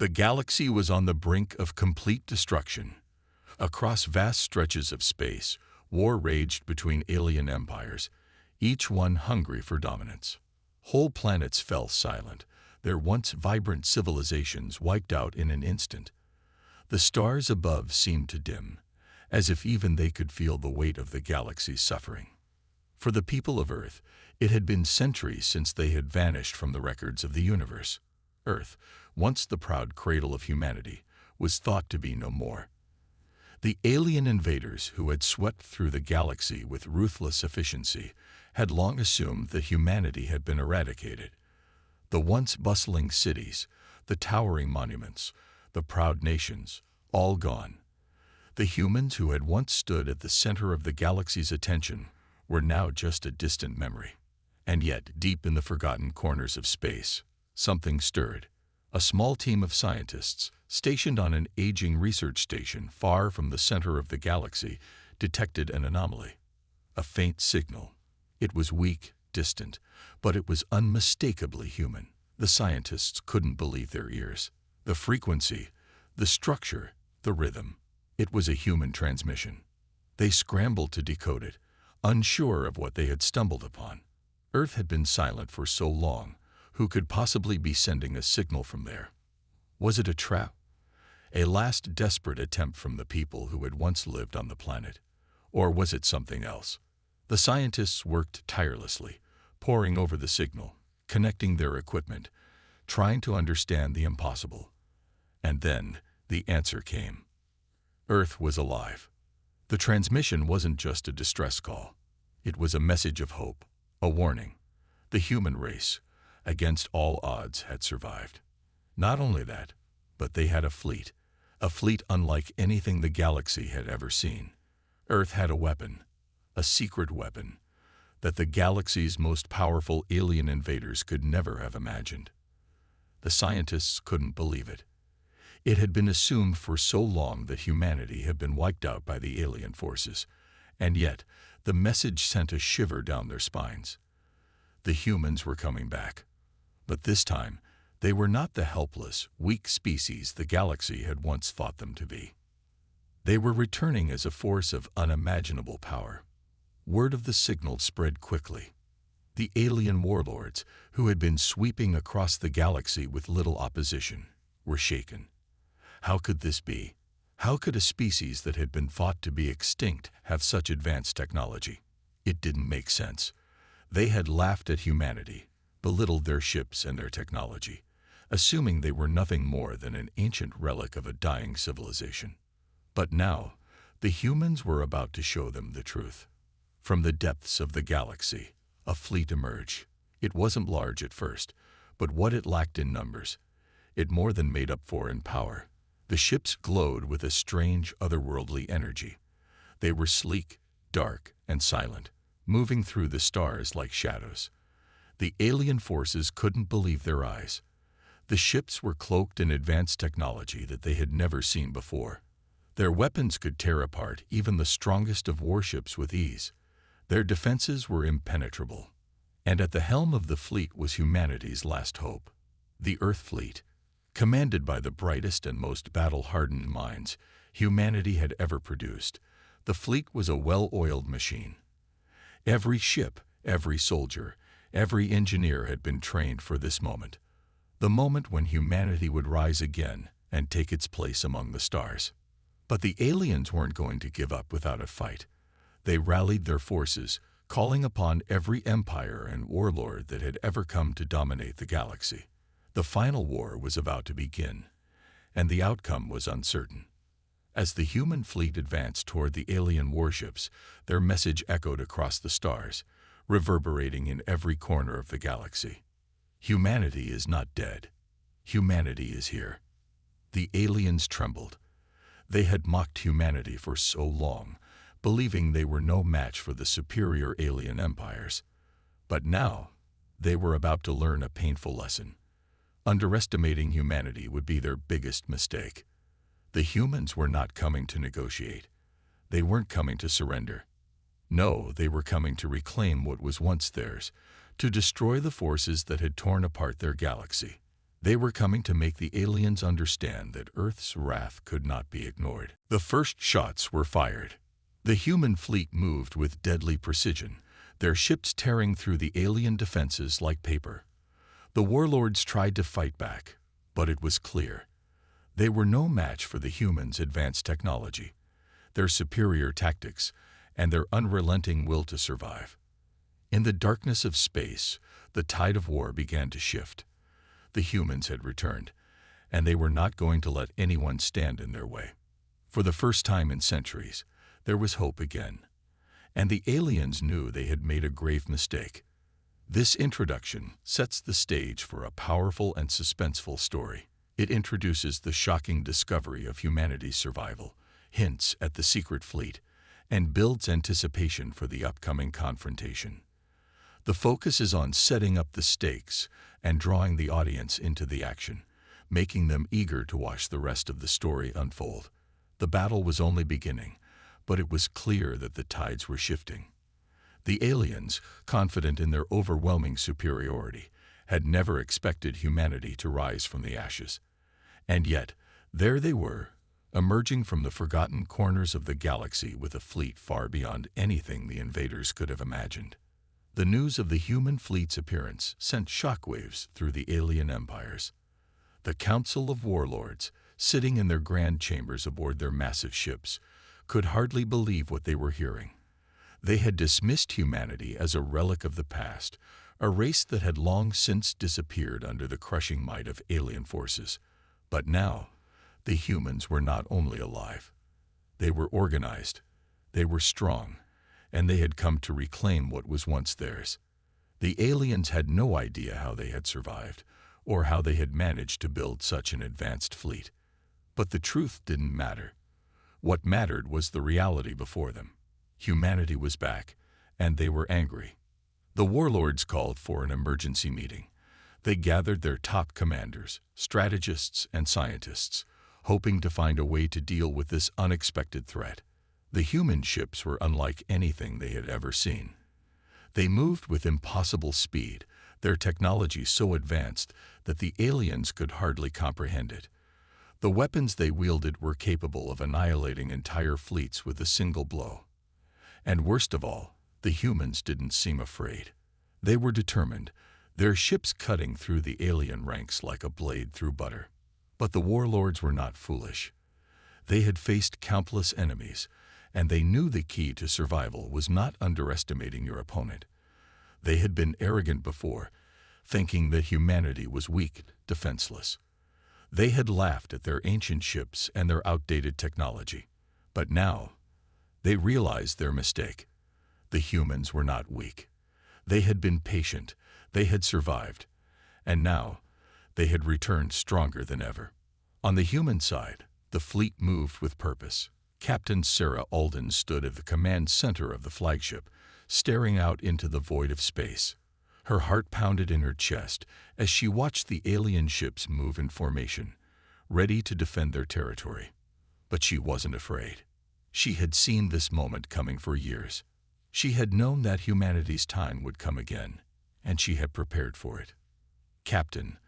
The galaxy was on the brink of complete destruction. Across vast stretches of space, war raged between alien empires, each one hungry for dominance. Whole planets fell silent, their once vibrant civilizations wiped out in an instant. The stars above seemed to dim, as if even they could feel the weight of the galaxy's suffering. For the people of Earth, it had been centuries since they had vanished from the records of the universe. Earth, once the proud cradle of humanity, was thought to be no more. The alien invaders who had swept through the galaxy with ruthless efficiency had long assumed that humanity had been eradicated. The once bustling cities, the towering monuments, the proud nations, all gone. The humans who had once stood at the center of the galaxy's attention were now just a distant memory. And yet, deep in the forgotten corners of space, something stirred. A small team of scientists, stationed on an aging research station far from the center of the galaxy, detected an anomaly. A faint signal. It was weak, distant, but it was unmistakably human. The scientists couldn't believe their ears. The frequency, the structure, the rhythm. It was a human transmission. They scrambled to decode it, unsure of what they had stumbled upon. Earth had been silent for so long. Who could possibly be sending a signal from there? Was it a trap? A last desperate attempt from the people who had once lived on the planet? Or was it something else? The scientists worked tirelessly, poring over the signal, connecting their equipment, trying to understand the impossible. And then the answer came. Earth was alive. The transmission wasn't just a distress call. It was a message of hope, a warning. The human race, against all odds, had survived. Not only that, but they had a fleet unlike anything the galaxy had ever seen. Earth had a weapon, a secret weapon, that the galaxy's most powerful alien invaders could never have imagined. The scientists couldn't believe it. It had been assumed for so long that humanity had been wiped out by the alien forces, and yet the message sent a shiver down their spines. The humans were coming back. But this time, they were not the helpless, weak species the galaxy had once thought them to be. They were returning as a force of unimaginable power. Word of the signal spread quickly. The alien warlords, who had been sweeping across the galaxy with little opposition, were shaken. How could this be? How could a species that had been thought to be extinct have such advanced technology? It didn't make sense. They had laughed at humanity, belittled their ships and their technology, assuming they were nothing more than an ancient relic of a dying civilization. But now, the humans were about to show them the truth. From the depths of the galaxy, a fleet emerged. It wasn't large at first, but what it lacked in numbers, it more than made up for in power. The ships glowed with a strange, otherworldly energy. They were sleek, dark, and silent, moving through the stars like shadows. The alien forces couldn't believe their eyes. The ships were cloaked in advanced technology that they had never seen before. Their weapons could tear apart even the strongest of warships with ease. Their defenses were impenetrable. And at the helm of the fleet was humanity's last hope. The Earth Fleet, commanded by the brightest and most battle-hardened minds humanity had ever produced. The fleet was a well-oiled machine. Every ship, every soldier, every engineer had been trained for this moment. The moment when humanity would rise again and take its place among the stars. But the aliens weren't going to give up without a fight. They rallied their forces, calling upon every empire and warlord that had ever come to dominate the galaxy. The final war was about to begin, and the outcome was uncertain. As the human fleet advanced toward the alien warships, their message echoed across the stars, reverberating in every corner of the galaxy. Humanity is not dead. Humanity is here. The aliens trembled. They had mocked humanity for so long, believing they were no match for the superior alien empires. But now, they were about to learn a painful lesson. Underestimating humanity would be their biggest mistake. The humans were not coming to negotiate. They weren't coming to surrender. No, they were coming to reclaim what was once theirs, to destroy the forces that had torn apart their galaxy. They were coming to make the aliens understand that Earth's wrath could not be ignored. The first shots were fired. The human fleet moved with deadly precision, their ships tearing through the alien defenses like paper. The warlords tried to fight back, but it was clear. They were no match for the humans' advanced technology, their superior tactics, and their unrelenting will to survive. In the darkness of space, the tide of war began to shift. The humans had returned, and they were not going to let anyone stand in their way. For the first time in centuries, there was hope again. And the aliens knew they had made a grave mistake. This introduction sets the stage for a powerful and suspenseful story. It introduces the shocking discovery of humanity's survival, hints at the secret fleet, and builds anticipation for the upcoming confrontation. The focus is on setting up the stakes and drawing the audience into the action, making them eager to watch the rest of the story unfold. The battle was only beginning, but it was clear that the tides were shifting. The aliens, confident in their overwhelming superiority, had never expected humanity to rise from the ashes. And yet, there they were, emerging from the forgotten corners of the galaxy with a fleet far beyond anything the invaders could have imagined. The news of the human fleet's appearance sent shockwaves through the alien empires. The Council of Warlords, sitting in their grand chambers aboard their massive ships, could hardly believe what they were hearing. They had dismissed humanity as a relic of the past, a race that had long since disappeared under the crushing might of alien forces. But now, the humans were not only alive. They were organized, they were strong, and they had come to reclaim what was once theirs. The aliens had no idea how they had survived, or how they had managed to build such an advanced fleet. But the truth didn't matter. What mattered was the reality before them. Humanity was back, and they were angry. The warlords called for an emergency meeting. They gathered their top commanders, strategists, and scientists, hoping to find a way to deal with this unexpected threat. The human ships were unlike anything they had ever seen. They moved with impossible speed, their technology so advanced that the aliens could hardly comprehend it. The weapons they wielded were capable of annihilating entire fleets with a single blow. And worst of all, the humans didn't seem afraid. They were determined, their ships cutting through the alien ranks like a blade through butter. But the warlords were not foolish. They had faced countless enemies, and they knew the key to survival was not underestimating your opponent. They had been arrogant before, thinking that humanity was weak, defenseless. They had laughed at their ancient ships and their outdated technology. But now, they realized their mistake. The humans were not weak. They had been patient, they had survived, and now they had returned stronger than ever. On the human side, the fleet moved with purpose. Captain Sarah Alden stood at the command center of the flagship, staring out into the void of space. Her heart pounded in her chest as she watched the alien ships move in formation, ready to defend their territory. But she wasn't afraid. She had seen this moment coming for years. She had known that humanity's time would come again, and she had prepared for it. "Captain,"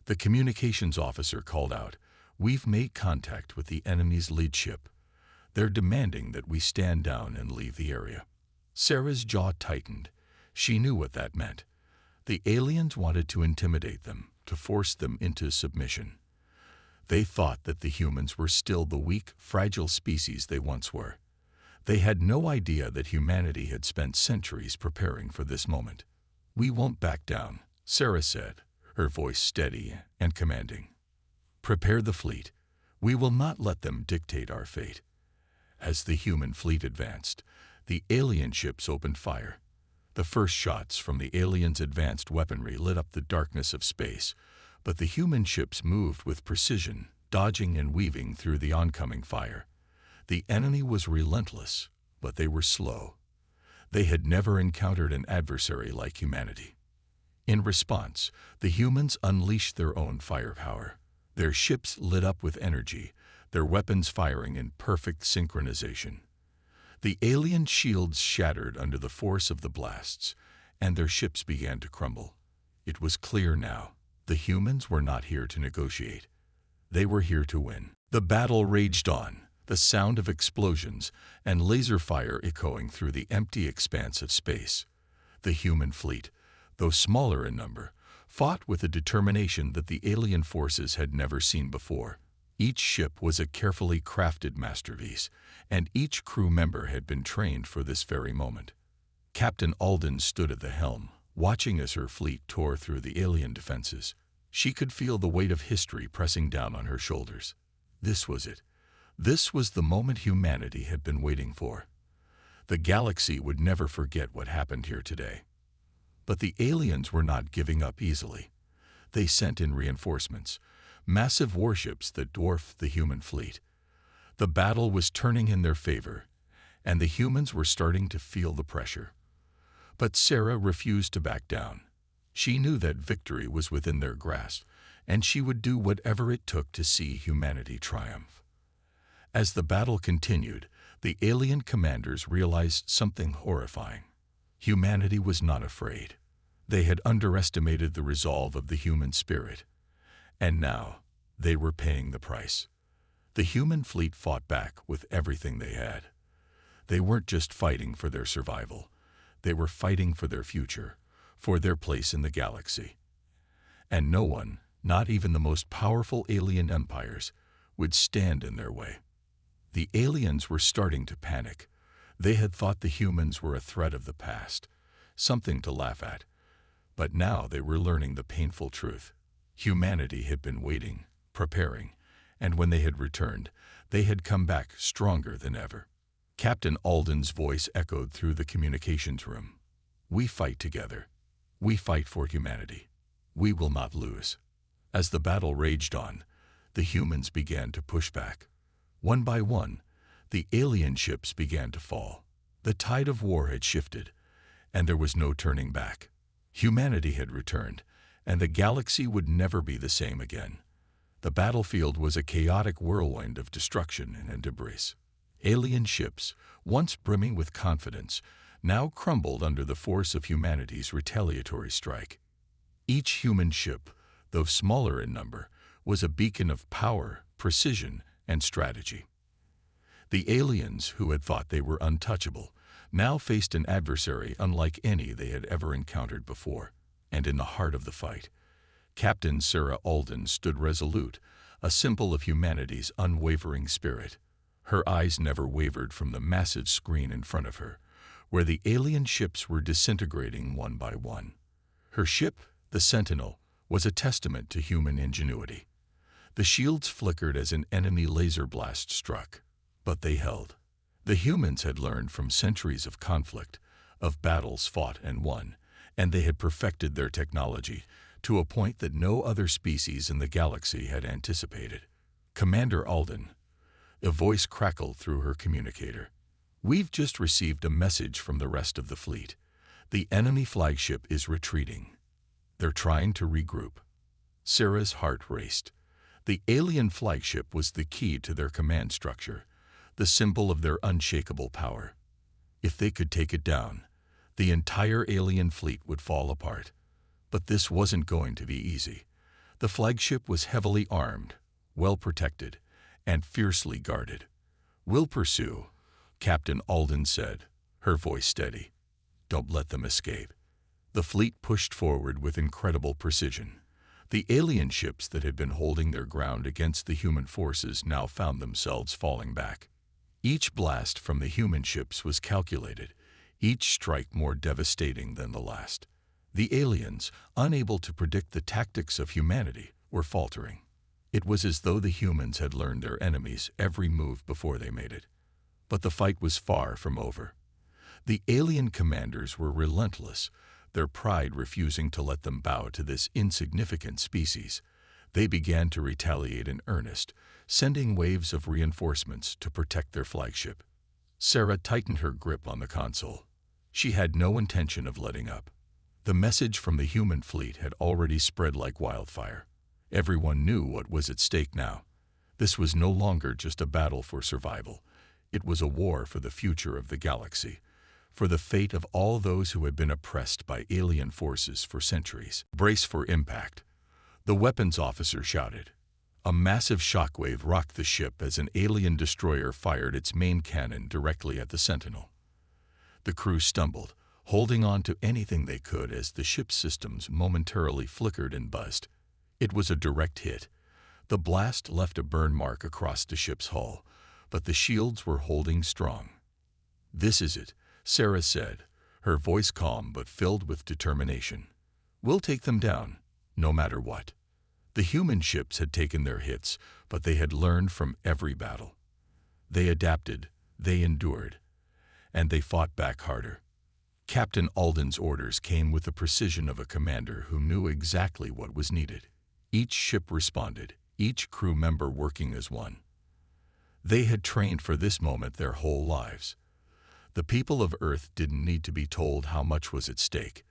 the communications officer called out, "we've made contact with the enemy's lead ship. They're demanding that we stand down and leave the area." Sarah's jaw tightened. She knew what that meant. The aliens wanted to intimidate them, to force them into submission. They thought that the humans were still the weak, fragile species they once were. They had no idea that humanity had spent centuries preparing for this moment. "We won't back down," Sarah said, her voice steady and commanding. "Prepare the fleet. We will not let them dictate our fate." As the human fleet advanced, the alien ships opened fire. The first shots from the aliens' advanced weaponry lit up the darkness of space, but the human ships moved with precision, dodging and weaving through the oncoming fire. The enemy was relentless, but they were slow. They had never encountered an adversary like humanity. In response, the humans unleashed their own firepower. Their ships lit up with energy, their weapons firing in perfect synchronization. The alien shields shattered under the force of the blasts, and their ships began to crumble. It was clear now. The humans were not here to negotiate. They were here to win. The battle raged on, the sound of explosions and laser fire echoing through the empty expanse of space. The human fleet, though smaller in number, fought with a determination that the alien forces had never seen before. Each ship was a carefully crafted masterpiece, and each crew member had been trained for this very moment. Captain Alden stood at the helm, watching as her fleet tore through the alien defenses. She could feel the weight of history pressing down on her shoulders. This was it. This was the moment humanity had been waiting for. The galaxy would never forget what happened here today. But the aliens were not giving up easily. They sent in reinforcements, massive warships that dwarfed the human fleet. The battle was turning in their favor, and the humans were starting to feel the pressure. But Sarah refused to back down. She knew that victory was within their grasp, and she would do whatever it took to see humanity triumph. As the battle continued, the alien commanders realized something horrifying. Humanity was not afraid. They had underestimated the resolve of the human spirit. And now, they were paying the price. The human fleet fought back with everything they had. They weren't just fighting for their survival. They were fighting for their future, for their place in the galaxy. And no one, not even the most powerful alien empires, would stand in their way. The aliens were starting to panic. They had thought the humans were a threat of the past, something to laugh at. But now they were learning the painful truth. Humanity had been waiting, preparing, and when they had returned, they had come back stronger than ever. Captain Alden's voice echoed through the communications room. "We fight together. We fight for humanity. We will not lose." As the battle raged on, the humans began to push back. One by one, the alien ships began to fall. The tide of war had shifted, and there was no turning back. Humanity had returned, and the galaxy would never be the same again. The battlefield was a chaotic whirlwind of destruction and debris. Alien ships, once brimming with confidence, now crumbled under the force of humanity's retaliatory strike. Each human ship, though smaller in number, was a beacon of power, precision, and strategy. The aliens, who had thought they were untouchable, now faced an adversary unlike any they had ever encountered before. And in the heart of the fight, Captain Sarah Alden stood resolute, a symbol of humanity's unwavering spirit. Her eyes never wavered from the massive screen in front of her, where the alien ships were disintegrating one by one. Her ship, the Sentinel, was a testament to human ingenuity. The shields flickered as an enemy laser blast struck, but they held. The humans had learned from centuries of conflict, of battles fought and won, and they had perfected their technology to a point that no other species in the galaxy had anticipated. "Commander Alden," a voice crackled through her communicator. "We've just received a message from the rest of the fleet. The enemy flagship is retreating. They're trying to regroup." Sarah's heart raced. The alien flagship was the key to their command structure, the symbol of their unshakable power. If they could take it down, the entire alien fleet would fall apart. But this wasn't going to be easy. The flagship was heavily armed, well protected, and fiercely guarded. "We'll pursue," Captain Alden said, her voice steady. "Don't let them escape." The fleet pushed forward with incredible precision. The alien ships that had been holding their ground against the human forces now found themselves falling back. Each blast from the human ships was calculated, each strike more devastating than the last. The aliens, unable to predict the tactics of humanity, were faltering. It was as though the humans had learned their enemies' every move before they made it. But the fight was far from over. The alien commanders were relentless, their pride refusing to let them bow to this insignificant species. They began to retaliate in earnest, sending waves of reinforcements to protect their flagship. Sarah tightened her grip on the console. She had no intention of letting up. The message from the human fleet had already spread like wildfire. Everyone knew what was at stake now. This was no longer just a battle for survival. It was a war for the future of the galaxy, for the fate of all those who had been oppressed by alien forces for centuries. Brace for impact. The weapons officer shouted. A massive shockwave rocked the ship as an alien destroyer fired its main cannon directly at the Sentinel. The crew stumbled, holding on to anything they could as the ship's systems momentarily flickered and buzzed. It was a direct hit. The blast left a burn mark across the ship's hull, but the shields were holding strong. "This is it," Sarah said, her voice calm but filled with determination. "We'll take them down, no matter what." The human ships had taken their hits, but they had learned from every battle. They adapted, they endured, and they fought back harder. Captain Alden's orders came with the precision of a commander who knew exactly what was needed. Each ship responded, each crew member working as one. They had trained for this moment their whole lives. The people of Earth didn't need to be told how much was at stake.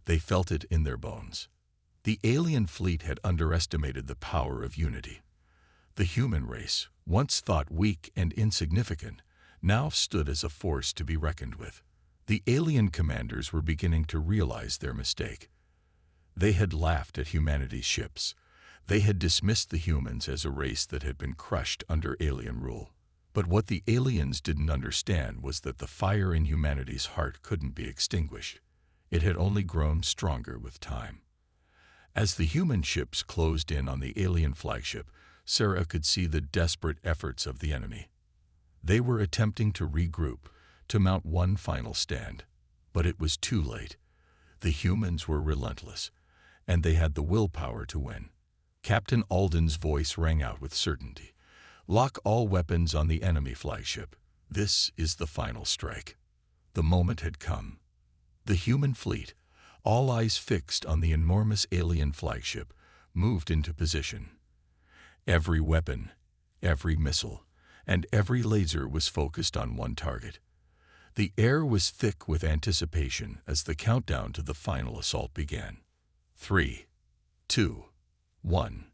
They felt it in their bones. The alien fleet had underestimated the power of unity. The human race, once thought weak and insignificant, now stood as a force to be reckoned with. The alien commanders were beginning to realize their mistake. They had laughed at humanity's ships. They had dismissed the humans as a race that had been crushed under alien rule. But what the aliens didn't understand was that the fire in humanity's heart couldn't be extinguished. It had only grown stronger with time. As the human ships closed in on the alien flagship, Sarah could see the desperate efforts of the enemy. They were attempting to regroup, to mount one final stand. But it was too late. The humans were relentless, and they had the willpower to win. Captain Alden's voice rang out with certainty. "Lock all weapons on the enemy flagship. This is the final strike." The moment had come. The human fleet, all eyes fixed on the enormous alien flagship, moved into position. Every weapon, every missile, and every laser was focused on one target. The air was thick with anticipation as the countdown to the final assault began. 3, 2, 1.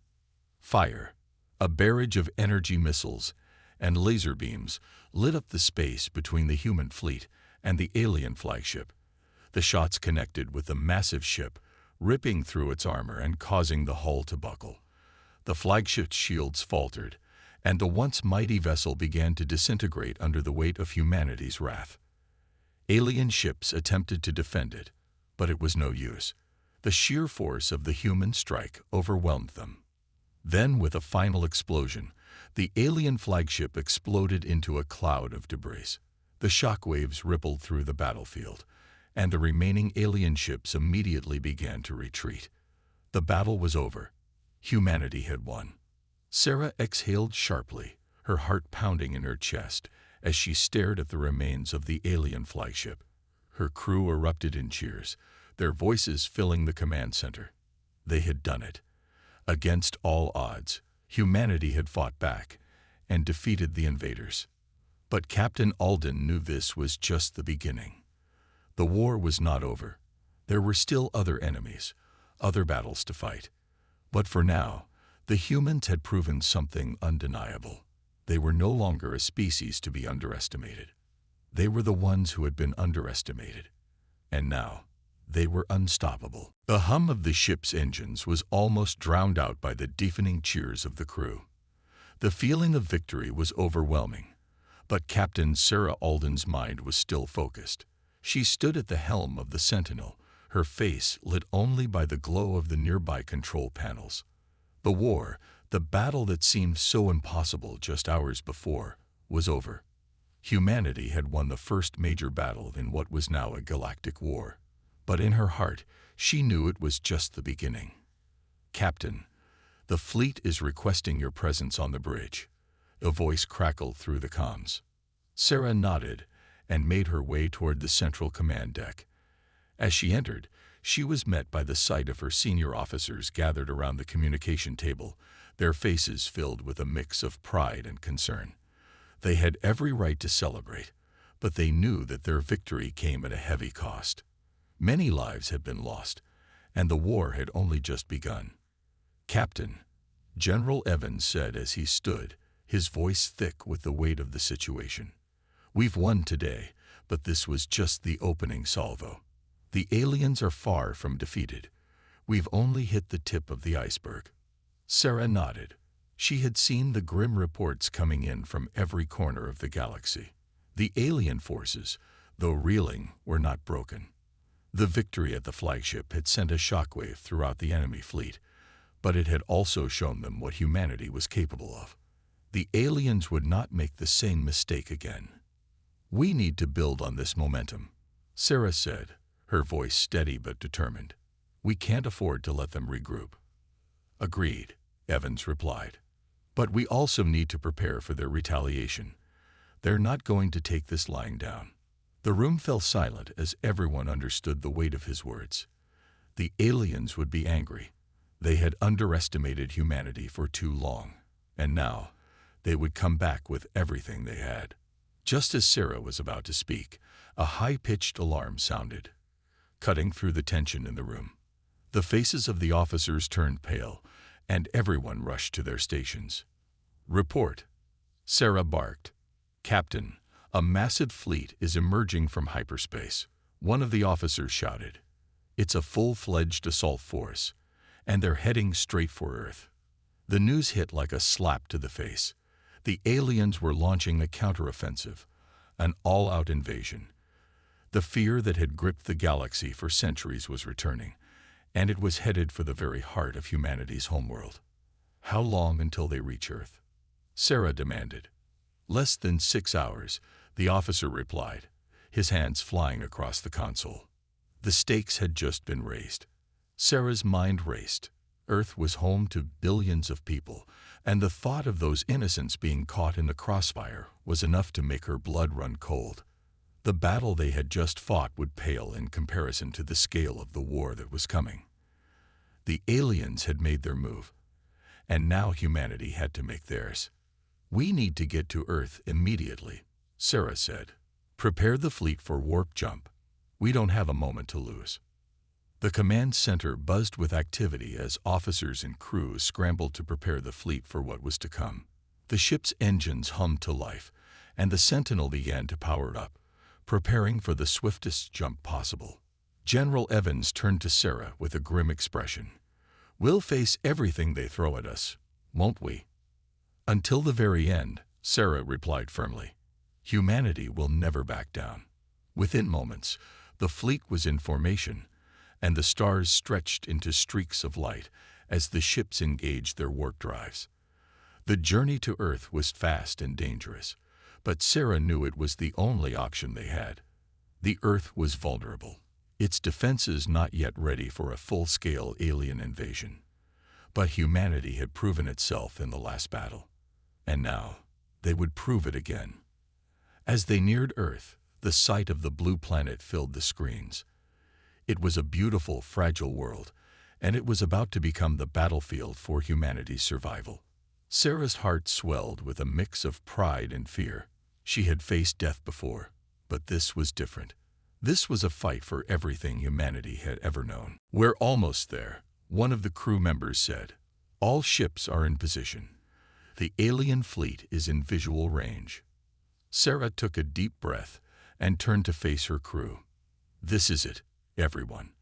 Fire. A barrage of energy missiles and laser beams lit up the space between the human fleet and the alien flagship. The shots connected with the massive ship, ripping through its armor and causing the hull to buckle. The flagship's shields faltered, and the once mighty vessel began to disintegrate under the weight of humanity's wrath. Alien ships attempted to defend it, but it was no use. The sheer force of the human strike overwhelmed them. Then, with a final explosion, the alien flagship exploded into a cloud of debris. The shockwaves rippled through the battlefield, and the remaining alien ships immediately began to retreat. The battle was over. Humanity had won. Sarah exhaled sharply, her heart pounding in her chest, as she stared at the remains of the alien flagship. Her crew erupted in cheers, their voices filling the command center. They had done it. Against all odds, humanity had fought back and defeated the invaders. But Captain Alden knew this was just the beginning. The war was not over. There were still other enemies, other battles to fight. But for now, the humans had proven something undeniable. They were no longer a species to be underestimated. They were the ones who had been underestimated. And now, they were unstoppable. The hum of the ship's engines was almost drowned out by the deafening cheers of the crew. The feeling of victory was overwhelming, but Captain Sarah Alden's mind was still focused. She stood at the helm of the Sentinel, her face lit only by the glow of the nearby control panels. The war, the battle that seemed so impossible just hours before, was over. Humanity had won the first major battle in what was now a galactic war. But in her heart, she knew it was just the beginning. "Captain, the fleet is requesting your presence on the bridge." A voice crackled through the comms. Sarah nodded and made her way toward the central command deck. As she entered, she was met by the sight of her senior officers gathered around the communication table, their faces filled with a mix of pride and concern. They had every right to celebrate, but they knew that their victory came at a heavy cost. Many lives had been lost, and the war had only just begun. "Captain," General Evans said as he stood, his voice thick with the weight of the situation. "We've won today, but this was just the opening salvo. The aliens are far from defeated. We've only hit the tip of the iceberg. Sarah nodded. She had seen the grim reports coming in from every corner of the galaxy. The alien forces, though reeling, were not broken. The victory at the flagship had sent a shockwave throughout the enemy fleet, but it had also shown them what humanity was capable of. The aliens would not make the same mistake again. "We need to build on this momentum," Sarah said, her voice steady but determined. "We can't afford to let them regroup." "Agreed," Evans replied. "But we also need to prepare for their retaliation. They're not going to take this lying down." The room fell silent as everyone understood the weight of his words. The aliens would be angry. They had underestimated humanity for too long, and now they would come back with everything they had. Just as Sarah was about to speak, a high-pitched alarm sounded, cutting through the tension in the room. The faces of the officers turned pale, and everyone rushed to their stations. "Report," Sarah barked. "Captain, a massive fleet is emerging from hyperspace," one of the officers shouted. "It's a full-fledged assault force, and they're heading straight for Earth." The news hit like a slap to the face. The aliens were launching a counteroffensive, an all-out invasion. The fear that had gripped the galaxy for centuries was returning, and it was headed for the very heart of humanity's homeworld. "How long until they reach Earth?" Sarah demanded. "Less than 6 hours," the officer replied, his hands flying across the console. The stakes had just been raised. Sarah's mind raced. Earth was home to billions of people, and the thought of those innocents being caught in the crossfire was enough to make her blood run cold. The battle they had just fought would pale in comparison to the scale of the war that was coming. The aliens had made their move, and now humanity had to make theirs. "We need to get to Earth immediately," Sarah said. "Prepare the fleet for warp jump. We don't have a moment to lose." The command center buzzed with activity as officers and crews scrambled to prepare the fleet for what was to come. The ship's engines hummed to life, and the Sentinel began to power up, preparing for the swiftest jump possible. General Evans turned to Sarah with a grim expression. "We'll face everything they throw at us, won't we?" "Until the very end," Sarah replied firmly. "Humanity will never back down." Within moments, the fleet was in formation, and the stars stretched into streaks of light as the ships engaged their warp drives. The journey to Earth was fast and dangerous, but Sarah knew it was the only option they had. The Earth was vulnerable, its defenses not yet ready for a full-scale alien invasion. But humanity had proven itself in the last battle, and now they would prove it again. As they neared Earth, the sight of the blue planet filled the screens. It was a beautiful, fragile world, and it was about to become the battlefield for humanity's survival. Sarah's heart swelled with a mix of pride and fear. She had faced death before, but this was different. This was a fight for everything humanity had ever known. "We're almost there," one of the crew members said. "All ships are in position. The alien fleet is in visual range." Sarah took a deep breath and turned to face her crew. "This is it, everyone.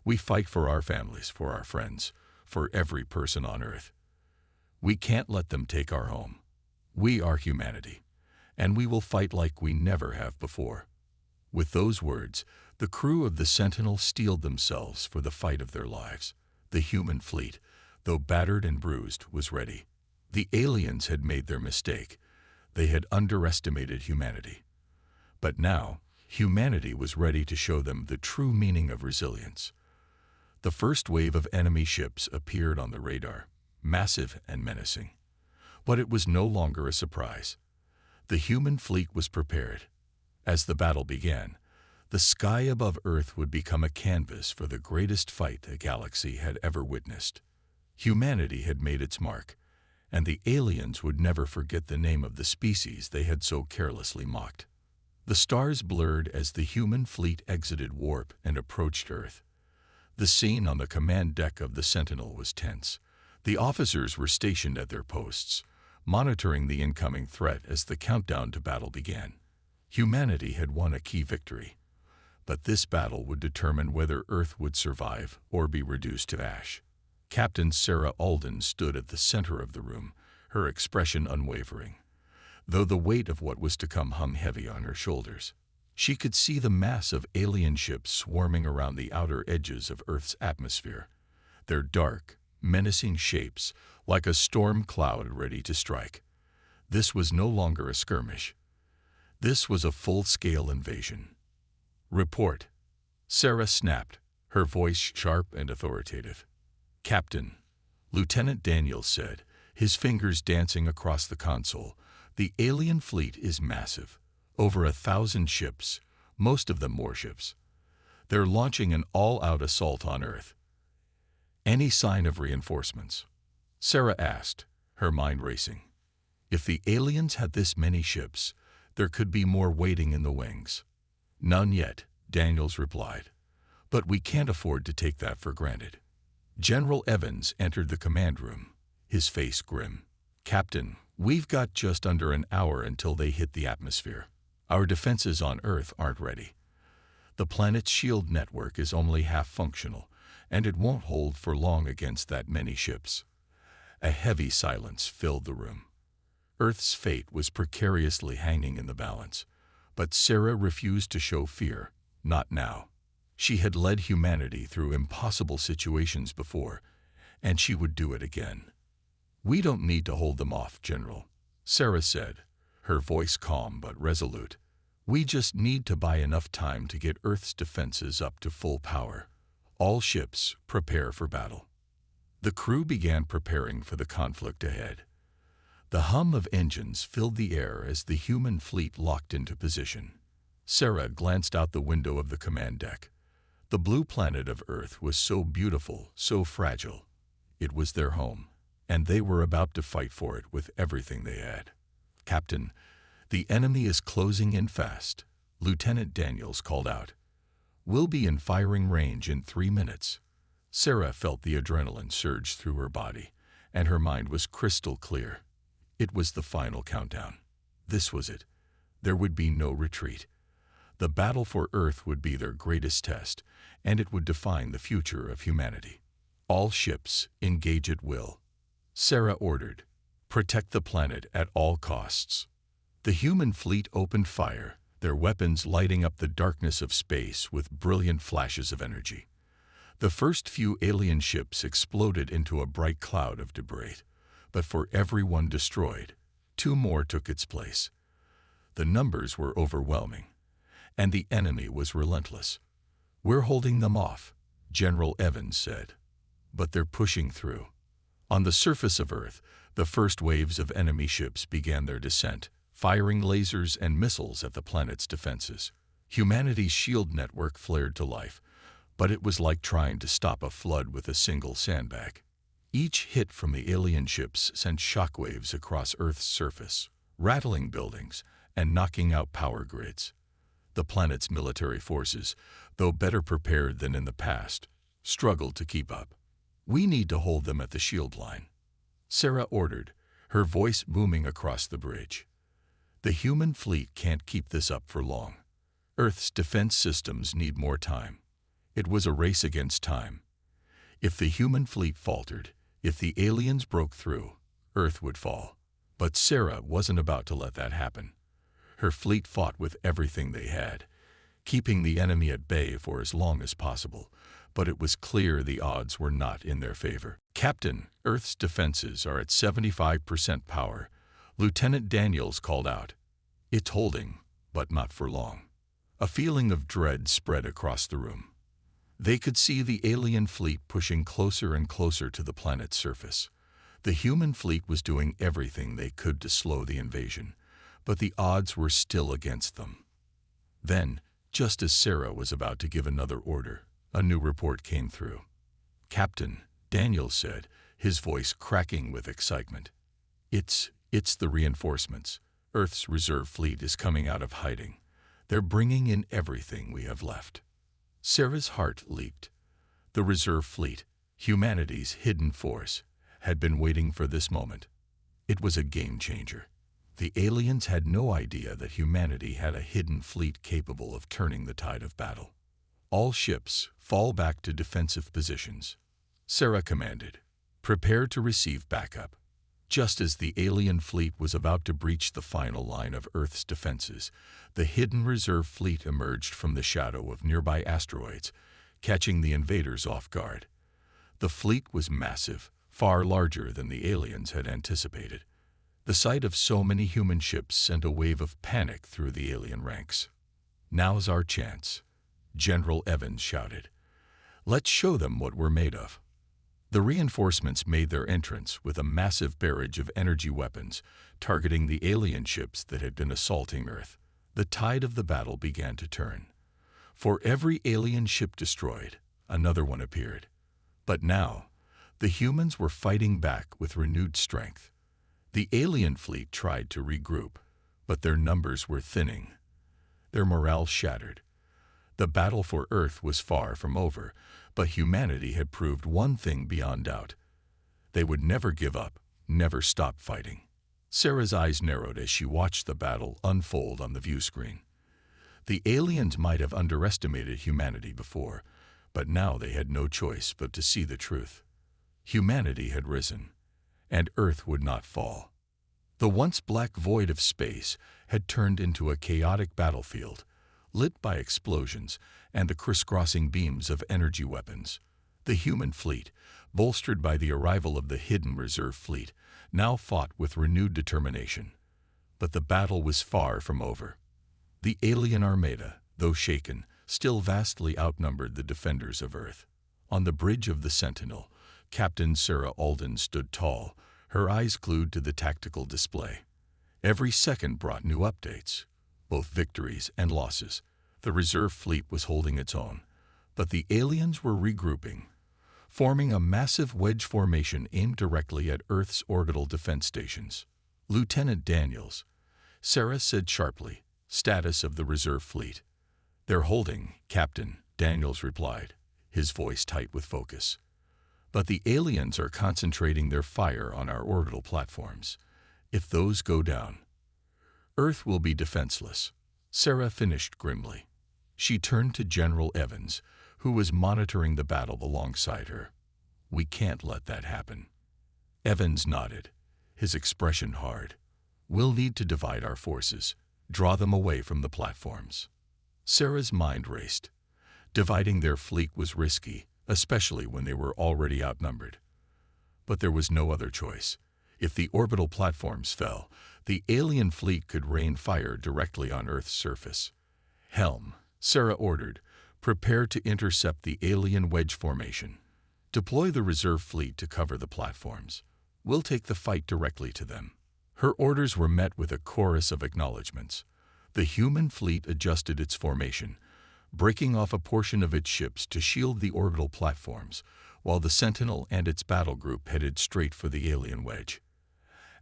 We fight for our families, for our friends, for every person on Earth. We can't let them take our home. We are humanity, and we will fight like we never have before." With those words, the crew of the Sentinel steeled themselves for the fight of their lives. The human fleet, though battered and bruised, was ready. The aliens had made their mistake. They had underestimated humanity. But now, humanity was ready to show them the true meaning of resilience. The first wave of enemy ships appeared on the radar, massive and menacing. But it was no longer a surprise. The human fleet was prepared. As the battle began, the sky above Earth would become a canvas for the greatest fight the galaxy had ever witnessed. Humanity had made its mark, and the aliens would never forget the name of the species they had so carelessly mocked. The stars blurred as the human fleet exited warp and approached Earth. The scene on the command deck of the Sentinel was tense. The officers were stationed at their posts, monitoring the incoming threat as the countdown to battle began. Humanity had won a key victory, But this battle would determine whether Earth would survive or be reduced to ash. Captain Sarah Alden stood at the center of the room, her expression unwavering, though the weight of what was to come hung heavy on her shoulders. She could see the mass of alien ships swarming around the outer edges of Earth's atmosphere, their dark, menacing shapes like a storm cloud ready to strike. This was no longer a skirmish. This was a full-scale invasion. "Report," Sarah snapped, her voice sharp and authoritative. "Captain," Lieutenant Daniels said, his fingers dancing across the console, "the alien fleet is massive. Over 1,000 ships, most of them warships. They're launching an all-out assault on Earth." "Any sign of reinforcements?" Sarah asked, her mind racing. If the aliens had this many ships, there could be more waiting in the wings. "None yet," Daniels replied. "But we can't afford to take that for granted." General Evans entered the command room, his face grim. "Captain, we've got just under an hour until they hit the atmosphere. Our defenses on Earth aren't ready. The planet's shield network is only half functional, and it won't hold for long against that many ships." A heavy silence filled the room. Earth's fate was precariously hanging in the balance, but Sarah refused to show fear, not now. She had led humanity through impossible situations before, and she would do it again. "We don't need to hold them off, General," Sarah said, her voice calm but resolute. "We just need to buy enough time to get Earth's defenses up to full power. All ships, prepare for battle." The crew began preparing for the conflict ahead. The hum of engines filled the air as the human fleet locked into position. Sarah glanced out the window of the command deck. The blue planet of Earth was so beautiful, so fragile. It was their home, and they were about to fight for it with everything they had. "Captain, the enemy is closing in fast," Lieutenant Daniels called out. "We'll be in firing range in 3 minutes." Sarah felt the adrenaline surge through her body, and her mind was crystal clear. It was the final countdown. This was it. There would be no retreat. The battle for Earth would be their greatest test, and it would define the future of humanity. "All ships, engage at will," Sarah ordered. "Protect the planet at all costs." The human fleet opened fire, their weapons lighting up the darkness of space with brilliant flashes of energy. The first few alien ships exploded into a bright cloud of debris, but for every one destroyed, 2 more took its place. The numbers were overwhelming, and the enemy was relentless. "We're holding them off," General Evans said, "but they're pushing through." On the surface of Earth, the first waves of enemy ships began their descent, firing lasers and missiles at the planet's defenses. Humanity's shield network flared to life, but it was like trying to stop a flood with a single sandbag. Each hit from the alien ships sent shockwaves across Earth's surface, rattling buildings and knocking out power grids. The planet's military forces, though better prepared than in the past, struggled to keep up. "We need to hold them at the shield line," Sarah ordered, her voice booming across the bridge. "The human fleet can't keep this up for long. Earth's defense systems need more time." It was a race against time. If the human fleet faltered, if the aliens broke through, Earth would fall. But Sarah wasn't about to let that happen. Her fleet fought with everything they had, keeping the enemy at bay for as long as possible, but it was clear the odds were not in their favor. "Captain, Earth's defenses are at 75% power," Lieutenant Daniels called out. "It's holding, but not for long." A feeling of dread spread across the room. They could see the alien fleet pushing closer and closer to the planet's surface. The human fleet was doing everything they could to slow the invasion, but the odds were still against them. Then, just as Sarah was about to give another order, a new report came through. "Captain," Daniels said, his voice cracking with excitement. It's the reinforcements. Earth's reserve fleet is coming out of hiding. They're bringing in everything we have left." Sarah's heart leaped. The reserve fleet, humanity's hidden force, had been waiting for this moment. It was a game changer. The aliens had no idea that humanity had a hidden fleet capable of turning the tide of battle. All ships, fall back to defensive positions. Sarah commanded. Prepare to receive backup. Just as the alien fleet was about to breach the final line of Earth's defenses, the hidden reserve fleet emerged from the shadow of nearby asteroids, catching the invaders off guard. The fleet was massive, far larger than the aliens had anticipated. The sight of so many human ships sent a wave of panic through the alien ranks. "Now's our chance," General Evans shouted. "Let's show them what we're made of." The reinforcements made their entrance with a massive barrage of energy weapons, targeting the alien ships that had been assaulting Earth. The tide of the battle began to turn. For every alien ship destroyed, another one appeared. But now, the humans were fighting back with renewed strength. The alien fleet tried to regroup, but their numbers were thinning. Their morale shattered. The battle for Earth was far from over, but humanity had proved one thing beyond doubt. They would never give up, never stop fighting. Sarah's eyes narrowed as she watched the battle unfold on the view screen. The aliens might have underestimated humanity before, but now they had no choice but to see the truth. Humanity had risen, and Earth would not fall. The once black void of space had turned into a chaotic battlefield, lit by explosions and the crisscrossing beams of energy weapons. The human fleet, bolstered by the arrival of the hidden reserve fleet, now fought with renewed determination. But the battle was far from over. The alien armada, though shaken, still vastly outnumbered the defenders of Earth. On the bridge of the Sentinel, Captain Sarah Alden stood tall, her eyes glued to the tactical display. Every second brought new updates, both victories and losses. The reserve fleet was holding its own, but the aliens were regrouping, forming a massive wedge formation aimed directly at Earth's orbital defense stations. "Lieutenant Daniels," Sarah said sharply, "status of the reserve fleet." "They're holding, Captain," Daniels replied, his voice tight with focus. "But the aliens are concentrating their fire on our orbital platforms. If those go down, Earth will be defenseless," Sarah finished grimly. She turned to General Evans, who was monitoring the battle alongside her. "We can't let that happen." Evans nodded, his expression hard. "We'll need to divide our forces, draw them away from the platforms." Sarah's mind raced. Dividing their fleet was risky, especially when they were already outnumbered. But there was no other choice. If the orbital platforms fell, the alien fleet could rain fire directly on Earth's surface. "Helm," Sarah ordered, "prepare to intercept the alien wedge formation. Deploy the reserve fleet to cover the platforms. We'll take the fight directly to them." Her orders were met with a chorus of acknowledgments. The human fleet adjusted its formation, breaking off a portion of its ships to shield the orbital platforms, while the Sentinel and its battle group headed straight for the alien wedge.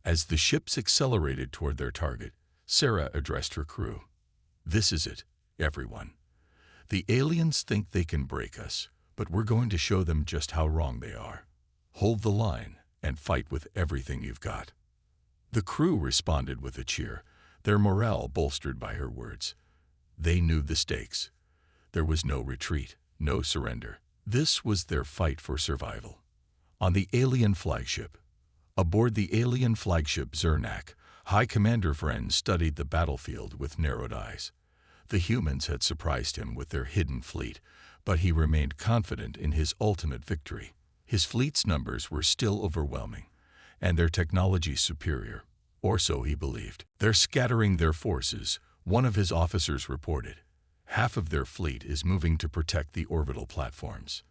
As the ships accelerated toward their target, Sarah addressed her crew. "This is it, everyone. The aliens think they can break us, but we're going to show them just how wrong they are. Hold the line and fight with everything you've got." The crew responded with a cheer, their morale bolstered by her words. They knew the stakes. There was no retreat, no surrender. This was their fight for survival. On the alien flagship, aboard the alien flagship Zernak, High Commander Vren studied the battlefield with narrowed eyes. The humans had surprised him with their hidden fleet, but he remained confident in his ultimate victory. His fleet's numbers were still overwhelming, and their technology superior, or so he believed. "They're scattering their forces," one of his officers reported. "Half of their fleet is moving to protect the orbital platforms."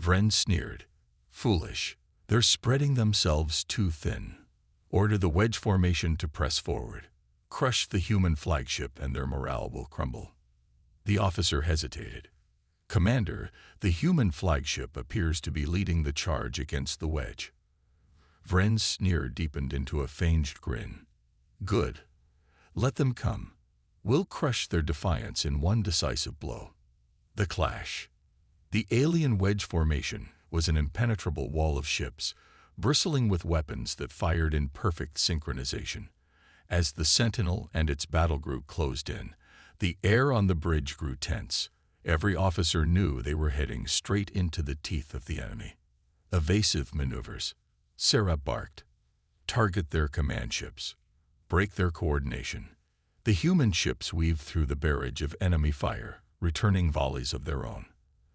Vren sneered. "Foolish. They're spreading themselves too thin. Order the wedge formation to press forward. Crush the human flagship and their morale will crumble." The officer hesitated. "Commander, the human flagship appears to be leading the charge against the wedge." Vren's sneer deepened into a feigned grin. "Good. Let them come. We'll crush their defiance in one decisive blow." The clash. The alien wedge formation was an impenetrable wall of ships, bristling with weapons that fired in perfect synchronization. As the Sentinel and its battle group closed in, the air on the bridge grew tense. Every officer knew they were heading straight into the teeth of the enemy. Evasive maneuvers, Sarah barked. Target their command ships. Break their coordination. The human ships weaved through the barrage of enemy fire, returning volleys of their own.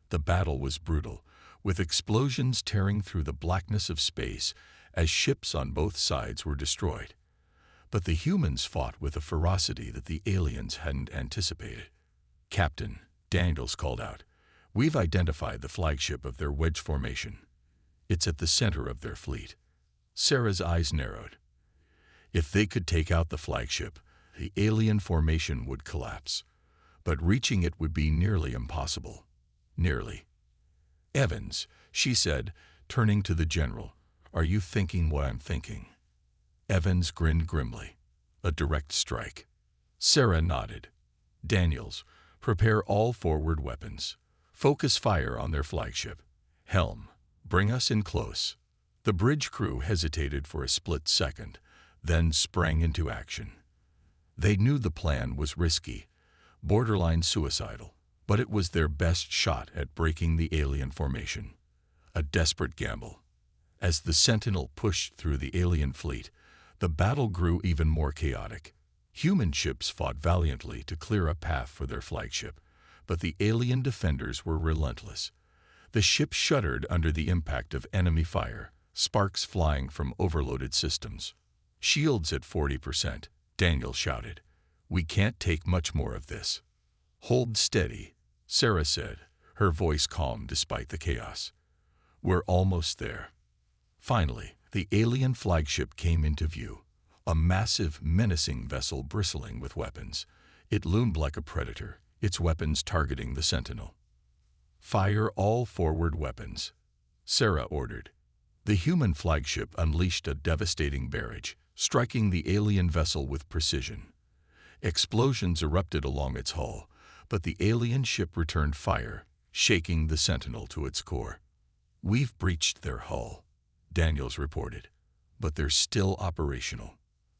The battle was brutal, with explosions tearing through the blackness of space as ships on both sides were destroyed. But the humans fought with a ferocity that the aliens hadn't anticipated. "Captain," Daniels called out, "we've identified the flagship of their wedge formation. It's at the center of their fleet." Sarah's eyes narrowed. If they could take out the flagship, the alien formation would collapse. But reaching it would be nearly impossible. Nearly. "Evans," she said, turning to the general, "are you thinking what I'm thinking?" Evans grinned grimly. "A direct strike." Sarah nodded. "Daniels, prepare all forward weapons. Focus fire on their flagship. Helm, bring us in close." The bridge crew hesitated for a split second, then sprang into action. They knew the plan was risky, borderline suicidal, but it was their best shot at breaking the alien formation. A desperate gamble. As the Sentinel pushed through the alien fleet, the battle grew even more chaotic. Human ships fought valiantly to clear a path for their flagship, but the alien defenders were relentless. The ship shuddered under the impact of enemy fire, sparks flying from overloaded systems. "Shields at 40%, Daniel shouted. "We can't take much more of this." "Hold steady," Sarah said, her voice calm despite the chaos. "We're almost there." Finally, the alien flagship came into view, a massive, menacing vessel bristling with weapons. It loomed like a predator, its weapons targeting the Sentinel. "Fire all forward weapons," Sarah ordered. The human flagship unleashed a devastating barrage, striking the alien vessel with precision. Explosions erupted along its hull, but the alien ship returned fire, shaking the Sentinel to its core. "We've breached their hull," Daniels reported, "but they're still operational."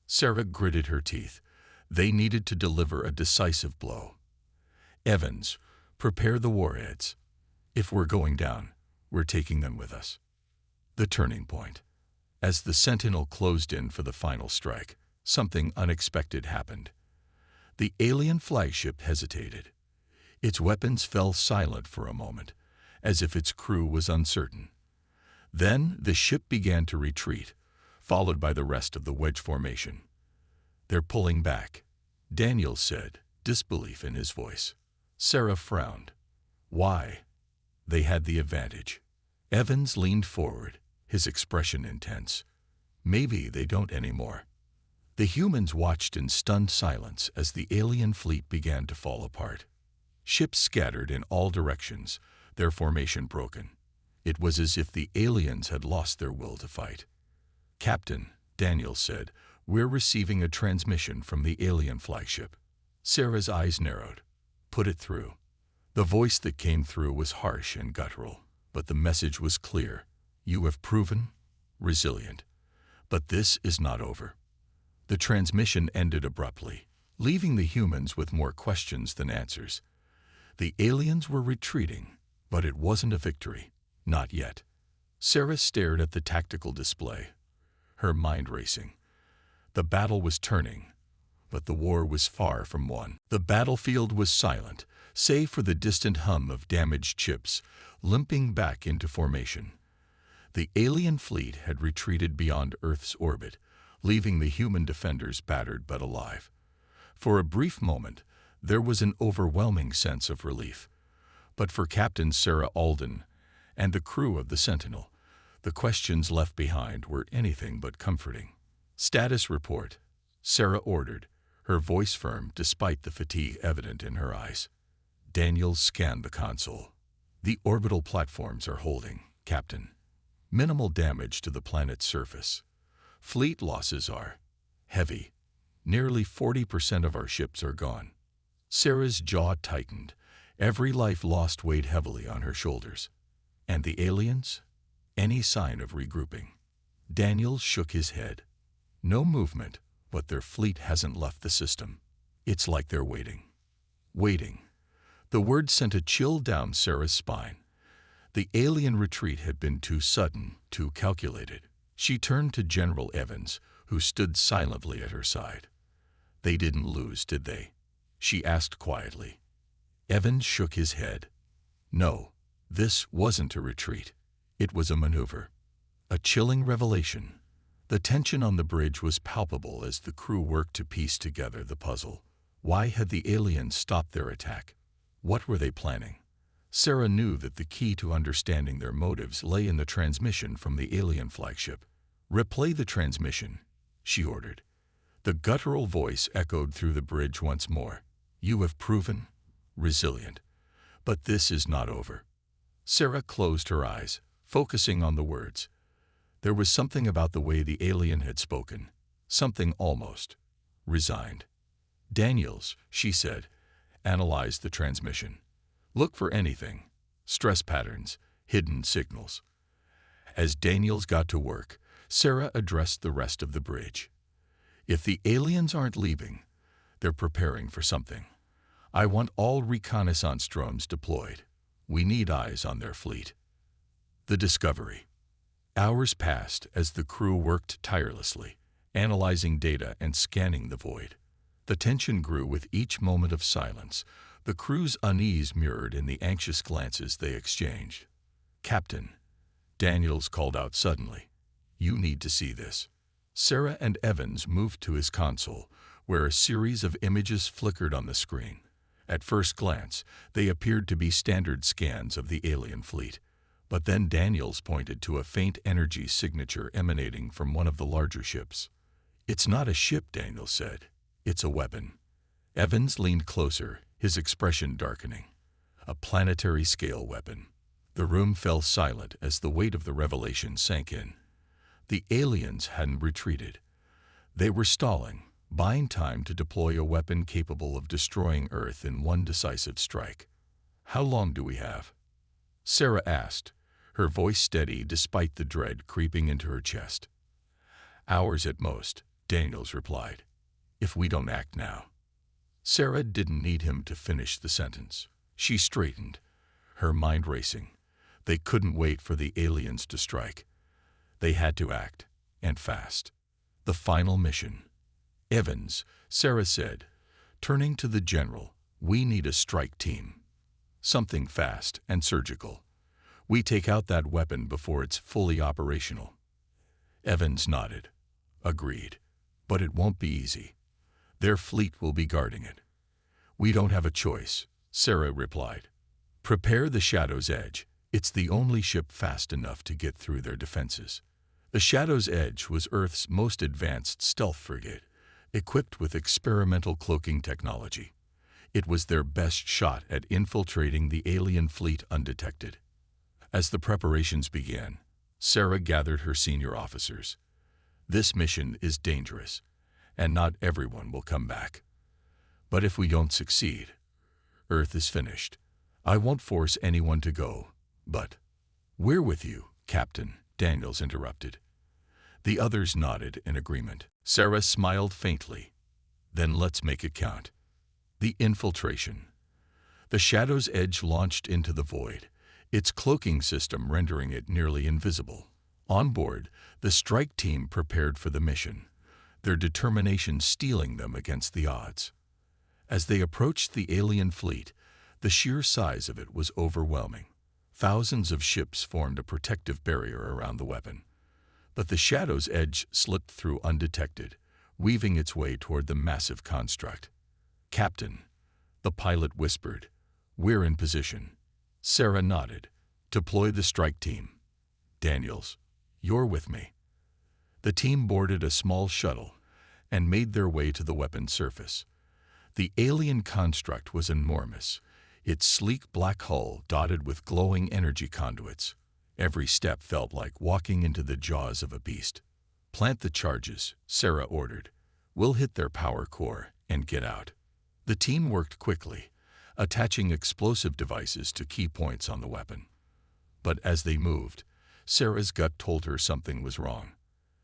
Sarah gritted her teeth. They needed to deliver a decisive blow. "Evans, prepare the warheads. If we're going down, we're taking them with us." The turning point. As the Sentinel closed in for the final strike, something unexpected happened. The alien flagship hesitated. Its weapons fell silent for a moment, as if its crew was uncertain. Then the ship began to retreat, followed by the rest of the wedge formation. "They're pulling back," Daniels said, disbelief in his voice. Sarah frowned. "Why?" They had the advantage. Evans leaned forward, his expression intense. "Maybe they don't anymore." The humans watched in stunned silence as the alien fleet began to fall apart. Ships scattered in all directions, their formation broken. It was as if the aliens had lost their will to fight. "Captain," Daniels said, "we're receiving a transmission from the alien flagship." Sarah's eyes narrowed. "Put it through." The voice that came through was harsh and guttural, but the message was clear. "You have proven resilient. But this is not over." The transmission ended abruptly, leaving the humans with more questions than answers. The aliens were retreating, but it wasn't a victory. Not yet. Sarah stared at the tactical display, her mind racing. The battle was turning, but the war was far from won. The battlefield was silent, save for the distant hum of damaged ships limping back into formation. The alien fleet had retreated beyond Earth's orbit, leaving the human defenders battered but alive. For a brief moment, there was an overwhelming sense of relief. But for Captain Sarah Alden and the crew of the Sentinel, the questions left behind were anything but comforting. "Status report," Sarah ordered, her voice firm despite the fatigue evident in her eyes. Daniels scanned the console. "The orbital platforms are holding, Captain. Minimal damage to the planet's surface. Fleet losses are heavy. Nearly 40% of our ships are gone." Sarah's jaw tightened. Every life lost weighed heavily on her shoulders. "And the aliens? Any sign of regrouping?" Daniels shook his head. "No movement, but their fleet hasn't left the system. It's like they're waiting. Waiting. The word sent a chill down Sarah's spine. The alien retreat had been too sudden, too calculated. She turned to General Evans, who stood silently at her side. "They didn't lose, did they?" she asked quietly. Evans shook his head. "No, this wasn't a retreat. It was a maneuver." A chilling revelation. The tension on the bridge was palpable as the crew worked to piece together the puzzle. Why had the aliens stopped their attack? What were they planning? Sarah knew that the key to understanding their motives lay in the transmission from the alien flagship. "Replay the transmission," she ordered. The guttural voice echoed through the bridge once more. "You have proven resilient. But this is not over." Sarah closed her eyes, focusing on the words. There was something about the way the alien had spoken, something almost resigned. "Daniels," she said, "analyze the transmission. Look for anything, stress patterns, hidden signals." As Daniels got to work, Sarah addressed the rest of the bridge. "If the aliens aren't leaving, they're preparing for something. I want all reconnaissance drones deployed. We need eyes on their fleet." The discovery. Hours passed as the crew worked tirelessly, analyzing data and scanning the void. The tension grew with each moment of silence, the crew's unease mirrored in the anxious glances they exchanged. "Captain," Daniels called out suddenly, "you need to see this." Sarah and Evans moved to his console, where a series of images flickered on the screen. At first glance, they appeared to be standard scans of the alien fleet. But then Daniels pointed to a faint energy signature emanating from one of the larger ships. "It's not a ship," Daniels said. "It's a weapon." Evans leaned closer, his expression darkening. "A planetary-scale weapon." The room fell silent as the weight of the revelation sank in. The aliens hadn't retreated. They were stalling, buying time to deploy a weapon capable of destroying Earth in one decisive strike. "How long do we have?" Sarah asked, her voice steady despite the dread creeping into her chest. "Hours at most," Daniels replied, "if we don't act now." Sarah didn't need him to finish the sentence. She straightened, her mind racing. They couldn't wait for the aliens to strike. They had to act, and fast. The final mission. "Evans," Sarah said, turning to the general, "we need a strike team. Something fast and surgical. We take out that weapon before it's fully operational." Evans nodded. "Agreed. But it won't be easy. Their fleet will be guarding it." "We don't have a choice," Sarah replied. "Prepare the Shadow's Edge. It's the only ship fast enough to get through their defenses." The Shadow's Edge was Earth's most advanced stealth frigate, equipped with experimental cloaking technology. It was their best shot at infiltrating the alien fleet undetected. As the preparations began, Sarah gathered her senior officers. "This mission is dangerous, and not everyone will come back. But if we don't succeed, Earth is finished. I won't force anyone to go, but—" "We're with you, Captain," Daniels interrupted. The others nodded in agreement. Sarah smiled faintly. "Then let's make it count." The infiltration. The Shadow's Edge launched into the void, its cloaking system rendering it nearly invisible. On board, the strike team prepared for the mission, their determination steeling them against the odds. As they approached the alien fleet, the sheer size of it was overwhelming. Thousands of ships formed a protective barrier around the weapon. But the Shadow's Edge slipped through undetected, weaving its way toward the massive construct. "Captain," the pilot whispered, "we're in position." Sarah nodded. "Deploy the strike team." "Daniels, you're with me." The team boarded a small shuttle and made their way to the weapon's surface. The alien construct was enormous, its sleek black hull dotted with glowing energy conduits. Every step felt like walking into the jaws of a beast. "Plant the charges," Sarah ordered. "We'll hit their power core and get out." The team worked quickly, attaching explosive devices to key points on the weapon. But as they moved, Sarah's gut told her something was wrong.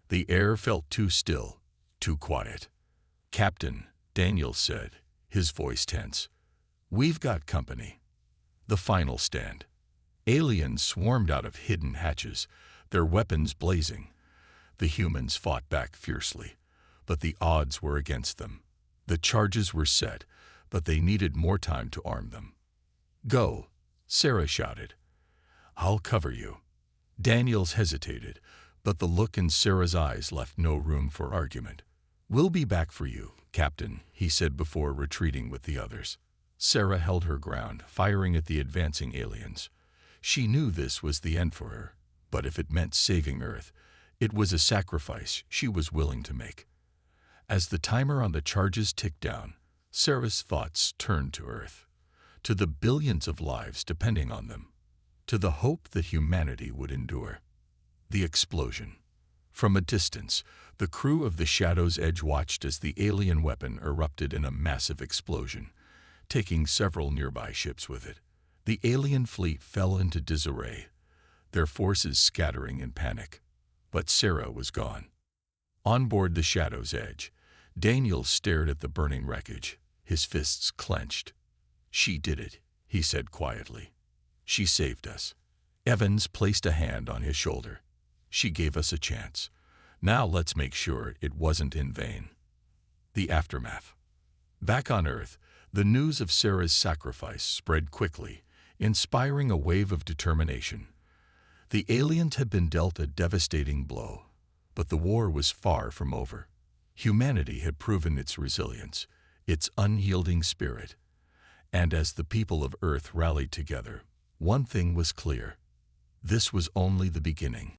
The air felt too still, too quiet. "Captain," Daniel said, his voice tense. "We've got company." The final stand. Aliens swarmed out of hidden hatches, their weapons blazing. The humans fought back fiercely, but the odds were against them. The charges were set, but they needed more time to arm them. "Go," Sarah shouted. "I'll cover you." Daniels hesitated, but the look in Sarah's eyes left no room for argument. "We'll be back for you, Captain," he said before retreating with the others. Sarah held her ground, firing at the advancing aliens. She knew this was the end for her, but if it meant saving Earth, it was a sacrifice she was willing to make. As the timer on the charges ticked down, Sarah's thoughts turned to Earth, to the billions of lives depending on them, to the hope that humanity would endure. The explosion. From a distance, the crew of the Shadow's Edge watched as the alien weapon erupted in a massive explosion, taking several nearby ships with it. The alien fleet fell into disarray, their forces scattering in panic. But Sarah was gone. On board the Shadow's Edge, Daniel stared at the burning wreckage, his fists clenched. "She did it," he said quietly. "She saved us." Evans placed a hand on his shoulder. "She gave us a chance. Now let's make sure it wasn't in vain." The aftermath. Back on Earth, the news of Sarah's sacrifice spread quickly, inspiring a wave of determination. The aliens had been dealt a devastating blow, but the war was far from over. Humanity had proven its resilience, its unyielding spirit. And as the people of Earth rallied together, one thing was clear. This was only the beginning.